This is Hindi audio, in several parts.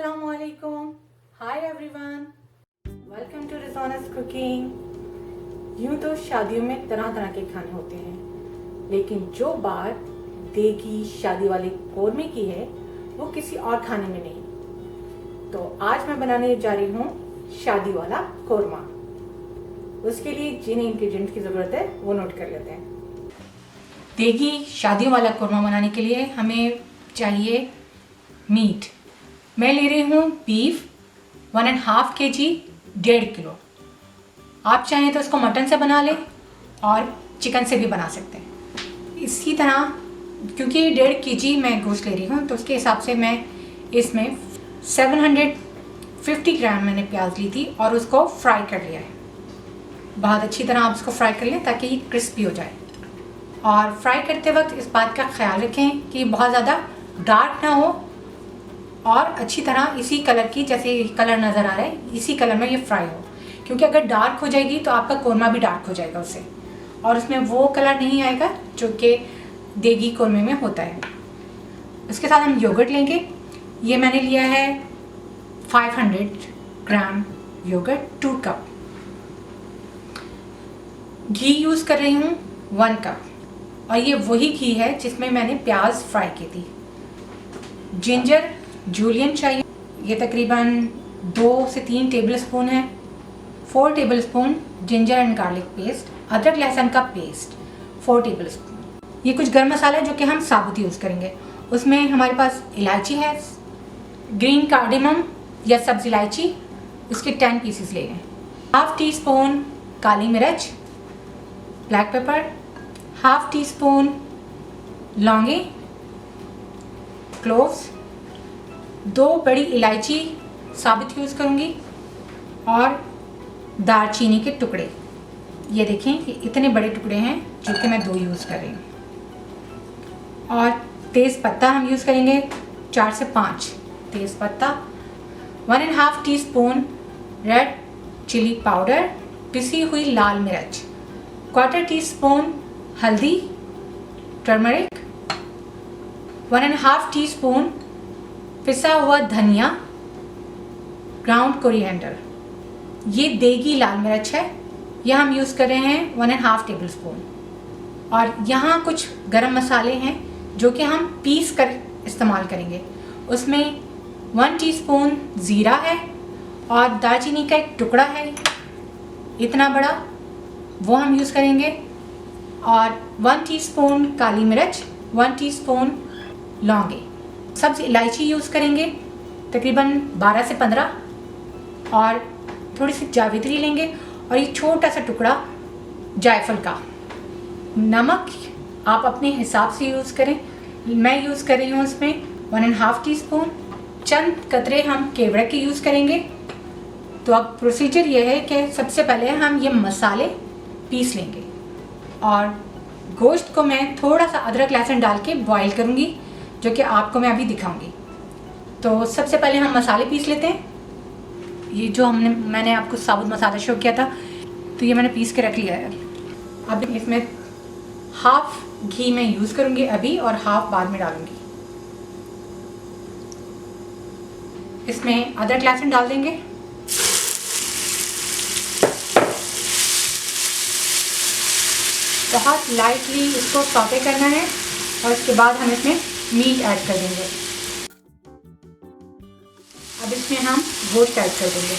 Assalamualaikum. Hi everyone. Welcome to Rizona's Cooking. यूं तो शादियों में तरह तरह के खाने होते हैं, लेकिन जो बात देगी शादी वाले कोरमे की है वो किसी और खाने में नहीं। तो आज मैं बनाने जा रही हूँ शादी वाला कोरमा। उसके लिए जिन इंग्रेडिएंट की जरूरत है वो नोट कर लेते हैं। देगी शादी वाला कोरमा बनाने के लिए हमें चाहिए मीट। मैं ले रही हूँ बीफ 1.5 kg, 1.5 किलो। आप चाहें तो इसको मटन से बना लें और चिकन से भी बना सकते हैं। इसी तरह क्योंकि 1.5 kg मैं गोश्त ले रही हूँ तो उसके हिसाब से मैं इसमें 750 ग्राम मैंने प्याज ली थी और उसको फ्राई कर लिया है। बहुत अच्छी तरह आप इसको फ्राई कर लें ताकि ये क्रिस्पी हो जाए। और फ्राई करते वक्त इस बात का ख्याल रखें कि बहुत ज़्यादा डार्क ना हो और अच्छी तरह इसी कलर की, जैसे कलर नज़र आ रहा है इसी कलर में ये फ्राई हो, क्योंकि अगर डार्क हो जाएगी तो आपका कोरमा भी डार्क हो जाएगा उससे, और उसमें वो कलर नहीं आएगा जो कि देगी कोरमे में होता है। उसके साथ हम योगर्ट लेंगे। ये मैंने लिया है 500 ग्राम योगर्ट, 2 कप। घी यूज़ कर रही हूँ 1 कप, और ये वही घी है जिसमें मैंने प्याज फ्राई की थी। जिंजर जूलियन चाहिए, ये तकरीबन 2 से 3 टेबल स्पून है। 4 table spoon ginger and garlic paste, अदरक लहसुन का पेस्ट 4 टेबल स्पून। ये कुछ गर्म मसाला है जो कि हम साबुत यूज़ करेंगे। उसमें हमारे पास इलायची है, ग्रीन कार्डेमम या सब्ज़ इलायची, उसके 10 पीसेस ले लें। 1/2 टीस्पून काली मिर्च, ब्लैक पेपर, 1/2 टीस्पून लौंगे, क्लोव्स, 2 बड़ी इलायची साबित यूज़ करूँगी, और दालचीनी के टुकड़े। ये देखें कि इतने बड़े टुकड़े हैं जो कि मैं 2 यूज़ कर रही हूँ। और तेज़ पत्ता हम यूज़ करेंगे 4 से 5 तेज़ पत्ता। 1.5 टीस्पून रेड चिली पाउडर, पिसी हुई लाल मिर्च, 1/4 टीस्पून हल्दी टर्मरिक, 1.5 टीस्पून पिसा हुआ धनिया, ग्राउंड कोरिएंडर। ये देगी लाल मिर्च है, यह हम यूज़ कर रहे हैं 1.5 टेबल स्पून। और यहाँ कुछ गरम मसाले हैं जो कि हम पीस कर इस्तेमाल करेंगे। उसमें 1 टीस्पून ज़ीरा है, और दालचीनी का एक टुकड़ा है इतना बड़ा, वो हम यूज़ करेंगे। और 1 टीस्पून काली मिर्च, 1 टीस्पून लौंगे, सब्ज़ इलायची यूज़ करेंगे तकरीबन 12 से 15, और थोड़ी सी जावित्री लेंगे, और ये छोटा सा टुकड़ा जायफल का। नमक आप अपने हिसाब से यूज़ करें। मैं यूज़ कर रही हूँ इसमें 1.5 टीस्पून। चंद कतरे हम केवड़ा के यूज़ करेंगे। तो अब प्रोसीजर ये है कि सबसे पहले हम ये मसाले पीस लेंगे, और गोश्त को मैं थोड़ा सा अदरक लहसुन डाल के बॉईल करूँगी, जो कि आपको मैं अभी दिखाऊंगी। तो सबसे पहले हम मसाले पीस लेते हैं। ये जो मैंने आपको साबुत मसाला शो किया था, तो ये मैंने पीस के रख लिया है। अब इसमें 1/2 घी मैं यूज़ करूँगी अभी, और 1/2 बाद में डालूँगी। इसमें अदरक लहसुन डाल देंगे। बहुत लाइटली इसको सौटे करना है, और इसके बाद हम इसमें मीट ऐड कर देंगे। अब इसमें हम गोश्त ऐड कर देंगे।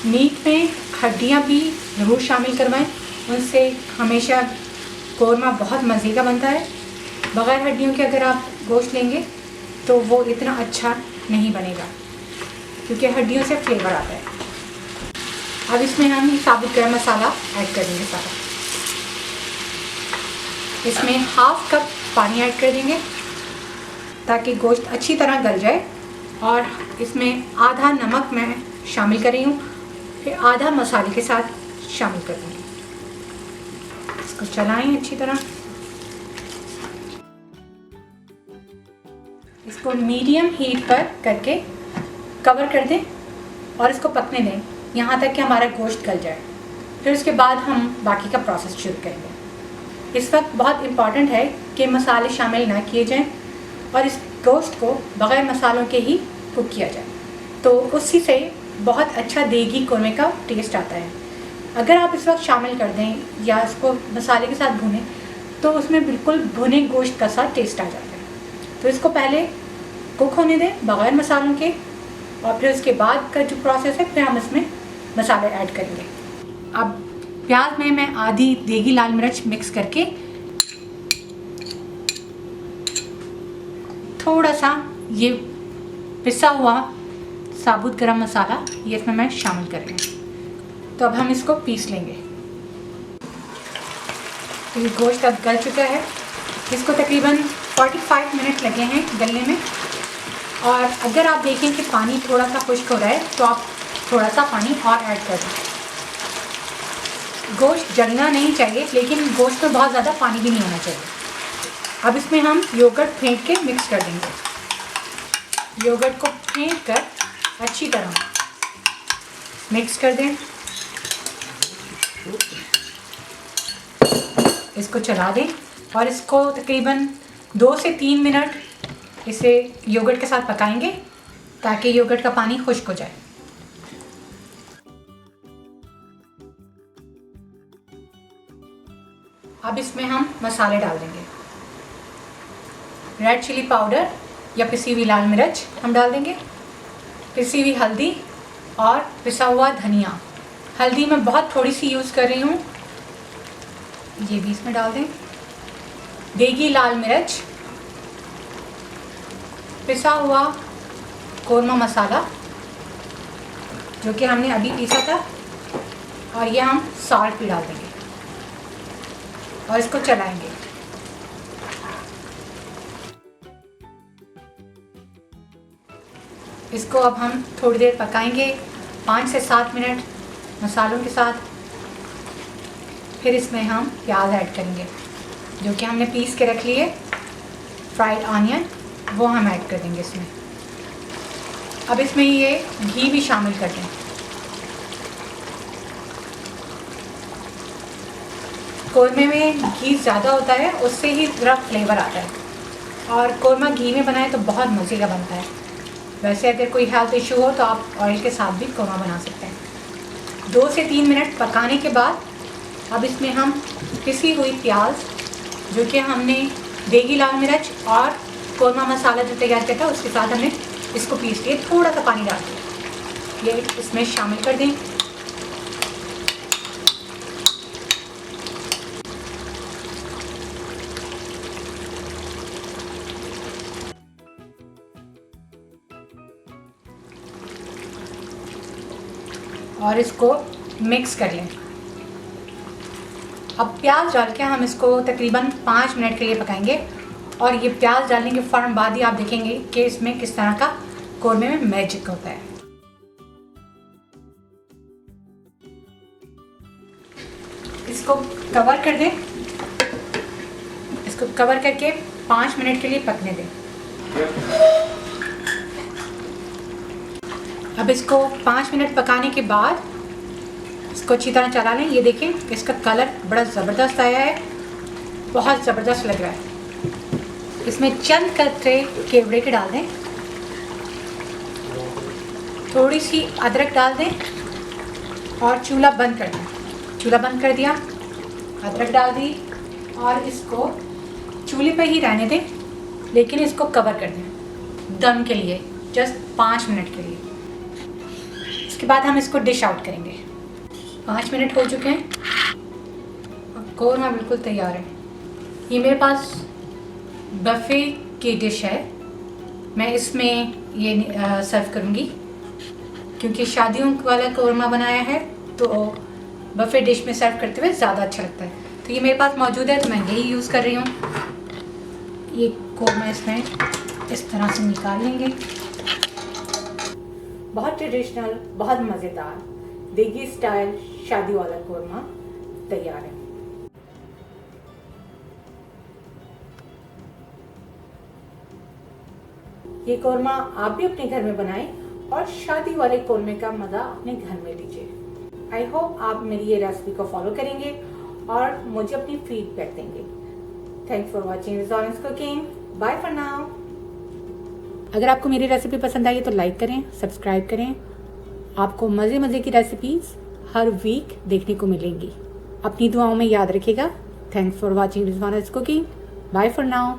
मीट में हड्डियाँ भी ज़रूर शामिल करवाएं, उनसे हमेशा कोरमा बहुत मज़े का बनता है। बग़ैर हड्डियों के अगर आप गोश्त लेंगे तो वो इतना अच्छा नहीं बनेगा, क्योंकि हड्डियों से फ्लेवर आता है। अब इसमें हम साबुत गरम मसाला ऐड कर देंगे सारा। इसमें 1/2 कप पानी ऐड कर देंगे ताकि गोश्त अच्छी तरह गल जाए। और इसमें आधा नमक मैं शामिल कर रही हूँ, फिर आधा मसाले के साथ शामिल कर दूँगी। इसको चलाएं अच्छी तरह। इसको मीडियम हीट पर करके कवर कर दें और इसको पकने दें यहाँ तक कि हमारा गोश्त गल जाए। फिर उसके बाद हम बाकी का प्रोसेस शुरू करेंगे। इस वक्त बहुत इम्पॉर्टेंट है के मसाले शामिल ना किए जाएं और इस गोश्त को बग़ैर मसालों के ही कुक किया जाए, तो उसी से बहुत अच्छा देगी कोरमे का टेस्ट आता है। अगर आप इस वक्त शामिल कर दें या इसको मसाले के साथ भुनें तो उसमें बिल्कुल भुने गोश्त का सा टेस्ट आ जाता है। तो इसको पहले कुक होने दें बग़ैर मसालों के, और फिर उसके बाद का जो प्रोसेस है फिर हम इसमें मसाले ऐड करेंगे। अब प्याज में मैं आधी देगी लाल मिर्च मिक्स करके थोड़ा सा ये पिसा हुआ साबुत गरम मसाला ये इसमें मैं शामिल कर रही हूँ। तो अब हम इसको पीस लेंगे। तो ये गोश्त अब गल चुका है, इसको तकरीबन 45 मिनट लगे हैं गलने में। और अगर आप देखें कि पानी थोड़ा सा खुश्क हो रहा है तो आप थोड़ा सा पानी और ऐड कर दें। गोश्त जलना नहीं चाहिए, लेकिन गोश्त में बहुत ज़्यादा पानी भी नहीं होना चाहिए। अब इसमें हम योगर्ट फेंट के मिक्स कर देंगे। योगर्ट को फेंट कर अच्छी तरह मिक्स कर दें। इसको चला दें और इसको तकरीबन 2 से 3 मिनट इसे योगर्ट के साथ पकाएंगे ताकि योगर्ट का पानी खुश्क हो जाए। अब इसमें हम मसाले डाल देंगे। रेड चिली पाउडर या पिसी हुई लाल मिर्च हम डाल देंगे, पिसी हुई हल्दी और पिसा हुआ धनिया। हल्दी मैं बहुत थोड़ी सी यूज़ कर रही हूँ, ये भी इसमें डाल दें। देगी लाल मिर्च, पिसा हुआ कोरमा मसाला जो कि हमने अभी पीसा था, और ये हम सॉल्ट भी डाल देंगे और इसको चलाएंगे। इसको अब हम थोड़ी देर पकाएंगे 5 से 7 मिनट मसालों के साथ। फिर इसमें हम प्याज ऐड करेंगे जो कि हमने पीस के रख लिए। फ्राइड ऑनियन वो हम ऐड कर देंगे इसमें। अब इसमें ये घी भी शामिल कर दें। कोरमे में घी ज़्यादा होता है, उससे ही ज़रा फ्लेवर आता है, और कोरमा घी में बनाए तो बहुत मज़े का बनता है। वैसे अगर कोई हेल्थ इशू हो तो आप ऑयल के साथ भी कोरमा बना सकते हैं। 2 से 3 मिनट पकाने के बाद अब इसमें हम पिसी हुई प्याज जो कि हमने देगी लाल मिर्च और कोरमा मसाला जो तैयार किया था उसके साथ हमने इसको पीस लिए, थोड़ा सा पानी डाल के ये इसमें शामिल कर दें। और इसको मिक्स कर लें। अब प्याज डाल के हम इसको तकरीबन 5 मिनट के लिए पकाएंगे, और ये प्याज डालने के फ़ौरन बाद ही आप देखेंगे कि इसमें किस तरह का कोरमे में मैजिक होता है। इसको कवर कर दें। इसको कवर करके 5 मिनट के लिए पकने दें। अब इसको 5 मिनट पकाने के बाद इसको अच्छी तरह चला लें। ये देखें इसका कलर बड़ा ज़बरदस्त आया है, बहुत ज़बरदस्त लग रहा है। इसमें चंद कतरे केवड़े के डाल दें, थोड़ी सी अदरक डाल दें और चूल्हा बंद कर दें। चूल्हा बंद कर दिया, अदरक डाल दी और इसको चूल्हे पे ही रहने दें, लेकिन इसको कवर कर दें दम के लिए, जस्ट 5 मिनट के लिए। इसके बाद हम इसको डिश आउट करेंगे। 5 मिनट हो चुके हैं, अब कोरमा बिल्कुल तैयार है। ये मेरे पास बफ़े की डिश है, मैं इसमें ये सर्व करूँगी क्योंकि शादियों वाला कोरमा बनाया है तो बफ़े डिश में सर्व करते हुए ज़्यादा अच्छा लगता है। तो ये मेरे पास मौजूद है तो मैं यही यूज़ कर रही हूँ। ये कोरमा इसमें इस तरह से निकाल लेंगे। बहुत ट्रेडिशनल, बहुत मज़ेदार देगी स्टाइल शादी वाला कोरमा तैयार है। ये कोरमा आप भी अपने घर में बनाएं और शादी वाले कोरमे का मज़ा अपने घर में लीजिए। आई होप आप मेरी ये रेसिपी को फॉलो करेंगे और मुझे अपनी फीडबैक देंगे। Thanks for watching resonance cooking, bye for now. अगर आपको मेरी रेसिपी पसंद आई तो लाइक करें, सब्सक्राइब करें। आपको मज़े मज़े की रेसिपीज़ हर वीक देखने को मिलेंगी। अपनी दुआओं में याद रखिएगा। Thanks for watching resonance cooking, bye for now.